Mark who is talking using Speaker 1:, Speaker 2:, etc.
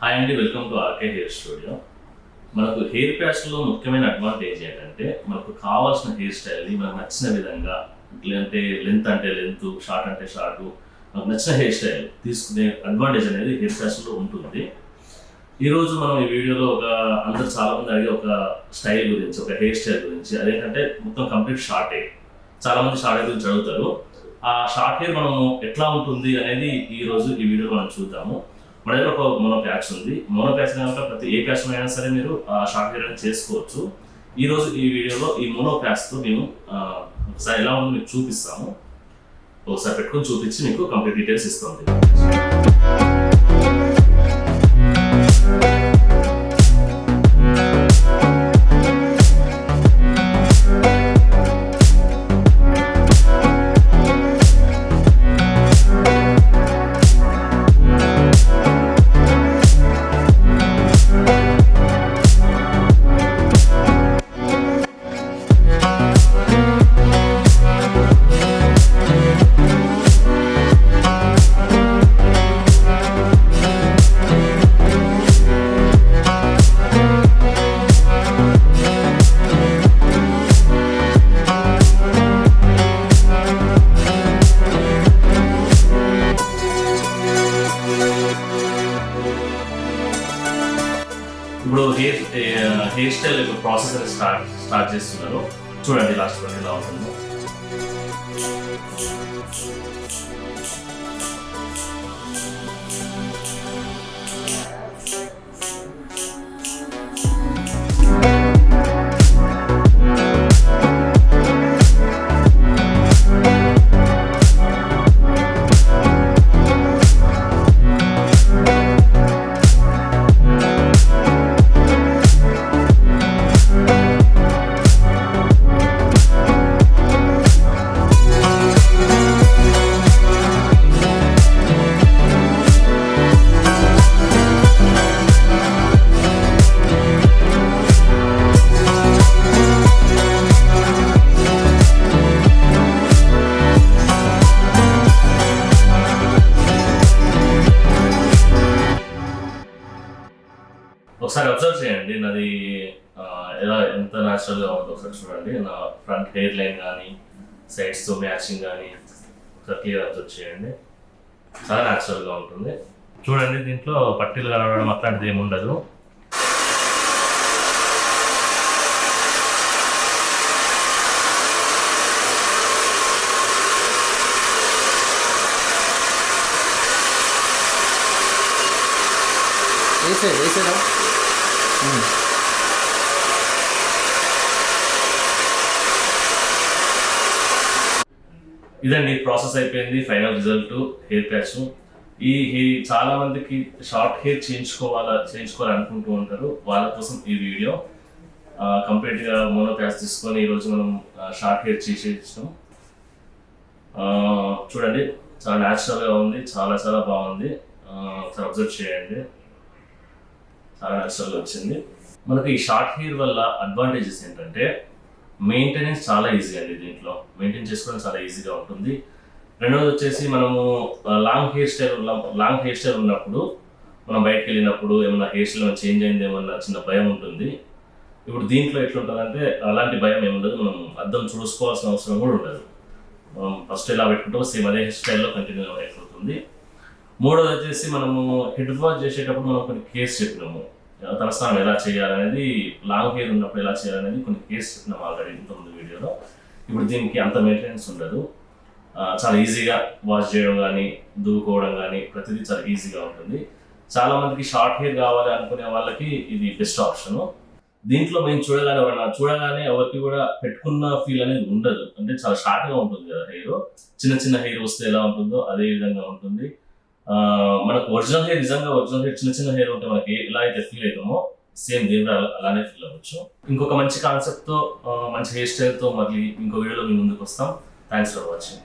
Speaker 1: Hi అండి, welcome to RK hair studio. మనకు hair ప్యాచ్లో ముఖ్యమైన అడ్వాంటేజ్ ఏంటంటే మనకు కావాల్సిన హెయిర్ స్టైల్ని మనకు నచ్చిన విధంగా, అంటే లెంత్ అంటే లెంత్, షార్ట్ అంటే షార్ట్, మనకు నచ్చిన హెయిర్ స్టైల్ తీసుకునే అడ్వాంటేజ్ అనేది హెయిర్ ప్యాచ్లో ఉంటుంది. ఈరోజు మనం ఈ వీడియోలో అందరు చాలామంది అడిగే ఒక స్టైల్ గురించి, ఒక హెయిర్ స్టైల్ గురించి, అదేంటంటే మొత్తం కంప్లీట్ షార్ట్ హెయిర్. చాలామంది షార్ట్ హెయిర్ గురించి అడుగుతారు. ఆ షార్ట్ హెయిర్ మనము ఎట్లా ఉంటుంది అనేది ఈరోజు ఈ వీడియోలో మనం చూద్దాము. మన దగ్గర ఒక మోనో ప్యాచ్ ఉంది. మోనో ప్యాచ్ కనుక ప్రతి ఏ ప్యాచ్ అయినా సరే మీరు షార్ట్ హెయిర్ అనేది చేసుకోవచ్చు. ఈరోజు ఈ వీడియోలో ఈ మోనో ప్యాచ్తో మేము ఒకసారి ఎలా ఉందో మీకు చూపిస్తాము. ఒకసారి పెట్టుకొని చూపించి మీకు కంప్లీట్ డీటెయిల్స్ ఇస్తుంది. ఇప్పుడు హెయిర్ స్టైల్ ప్రాసెస్ అనేది స్టార్ట్ చేస్తున్నాను. చూడండి లాస్ట్ వరకు ఎలా ఉంటుందో. ఒకసారి అబ్జర్వ్ చేయండి, నాది ఎంత న్యాచురల్గా ఉందో ఒకసారి చూడండి. నా ఫ్రంట్ హెయిర్ లైన్ కానీ, సైడ్స్తో మ్యాచింగ్ కానీ ఒకసారి క్లియర్ అబ్జర్వ్ చేయండి. చాలా న్యాచురల్గా ఉంటుంది. చూడండి, దీంట్లో పట్టీలు కలవడం అట్లాంటిది ఏమి ఉండదు. ఇదండి, ప్రాసెస్ అయిపోయింది. Final result hair patch. చాలా మందికి షార్ట్ హెయిర్ చేయించుకోవాలనుకుంటూ ఉంటారు. వాళ్ళ కోసం ఈ వీడియో. కంప్లీట్గా మోనో ప్యాచ్ తీసుకొని ఈరోజు మనం షార్ట్ హెయిర్ చేసేసాం. చూడండి, చాలా న్యాచురల్గా ఉంది. చాలా చాలా బాగుంది. ఒకసారి అబ్జర్వ్ చేయండి, చాలా న్యాచురల్గా వచ్చింది. మనకి ఈ షార్ట్ హెయిర్ వల్ల అడ్వాంటేజెస్ ఏంటంటే మెయింటెనెన్స్ చాలా ఈజీ అండి. దీంట్లో మెయింటైన్ చేసుకోవడం చాలా ఈజీగా ఉంటుంది. రెండవది వచ్చేసి మనము లాంగ్ హెయిర్ స్టైల్ ఉన్నప్పుడు మనం బయటకు వెళ్ళినప్పుడు ఏమన్నా హెయిర్ స్టైల్ చేంజ్ అయింది, ఏమన్నా చిన్న భయం ఉంటుంది. ఇప్పుడు దీంట్లో ఎట్లుంటుందంటే అలాంటి భయం ఏముండదు. మనం అద్దం చూసుకోవాల్సిన అవసరం కూడా ఉండదు. మనం ఫస్ట్ ఎలా పెట్టుకుంటామో సేమ్ అదే హెయిర్ స్టైల్లో కంటిన్యూ అయిపోతుంది. మూడోది వచ్చేసి మనము హెడ్ వాష్ చేసేటప్పుడు మనం కొన్ని కేర్స్ చెప్పినాము. తలస్నానం ఎలా చేయాలనేది, లాంగ్ హెయిర్ ఉన్నప్పుడు ఎలా చేయాలనేది కొన్ని కేర్స్ చెప్పినాము ఆల్రెడీ ఇంతకుముందు వీడియోలో. ఇప్పుడు దీనికి అంత మెయింటెనెన్స్ ఉండదు. చాలా ఈజీగా వాష్ చేయడం కానీ, దువ్వుకోవడం కానీ ప్రతిదీ చాలా ఈజీగా ఉంటుంది. చాలా మందికి షార్ట్ హెయిర్ కావాలి అనుకునే వాళ్ళకి ఇది బెస్ట్ ఆప్షన్. దీంట్లో మేము చూడగానే ఎవరికి కూడా పెట్టుకున్న ఫీల్ అనేది ఉండదు. అంటే చాలా షార్ట్గా ఉంటుంది కదా హెయిర్. చిన్న చిన్న హెయిర్ వస్తే ఎలా ఉంటుందో అదే విధంగా ఉంటుంది. మనకు ఒరిజినల్ హెయిర్ చిన్న చిన్న హెయిర్ ఉంటే మనకి ఎలా అయితే ఫీల్ అవుతామో సేమ్ దీని అలానే ఫీల్ అవ్వచ్చు. ఇంకొక మంచి కాన్సెప్ట్తో, మంచి హెయిర్ స్టైల్తో మళ్ళీ ఇంకో వీడియోలో మీ ముందుకు వస్తాం. Thanks for watching.